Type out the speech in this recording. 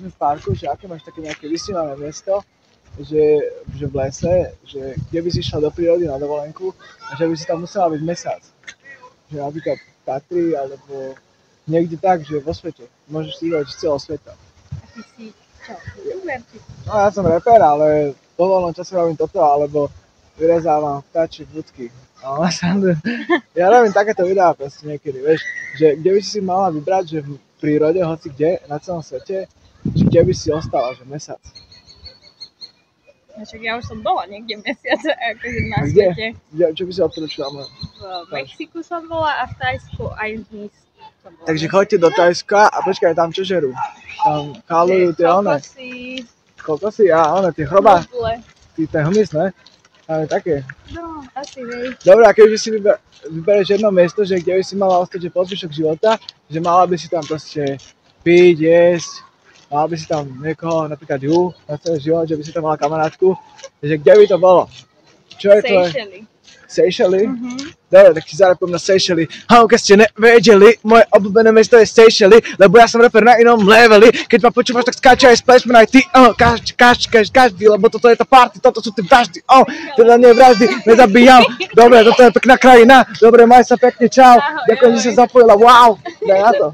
sme v parku, že aké máš také nejaké vysnívané miesto, že v lese, že kde by si išla do prírody na dovolenku a že by si tam musela byť mesiac. Že napríklad Tatry, alebo niekde tak, že vo svete. Môžeš si ísť z celého sveta. A ty si čo? YouTuber? No ja som rapper, ale po voľnom čase robím toto, alebo vyrezávam vtáčie budky. Ja robím takéto videá proste niekedy, vieš, že kde by si si mala vybrať, že v prírode, hoci kde, na celom svete, že kde by si ostala, že mesiac. No však ja už som bola niekde mesiac, akože na A svete. Čo by si odporúčila? V Mexiku som bola a v Thajsku aj v Nice som bola. Takže choďte do Thajska a počkaj, tam čo žerú? Tam kalujú tie one. Kokosy a one, tie chrobá. Ten hmyz, ne? Ale také. No, asi hej. Dobre, a keďže si vybereš jedno miesto, že kde by si mala ostať, že po zvyšok života, že mala by si tam proste piť, jesť, mala by si tam niekoho, napríklad ju, na celý život, že by si tam mala kamarátku, že kde by to bolo? Čo je to? Seychely. Seychely? Dobre, tak ti zarepujem na Seychely. Keď ste nevedeli, moje obľúbené mesto je Seychely, lebo ja som rapper na inom leveli. Keď ma počúvaš, tak skáče aj splashman, aj ty, každý, lebo toto je tá party, toto sú tí vraždy, teda nie vraždy, nezabíjam. Dobre, toto je pekná krajina, dobre, maj sa pekne, čau. Ďakujem, že sa zapojila, wow, daj na to.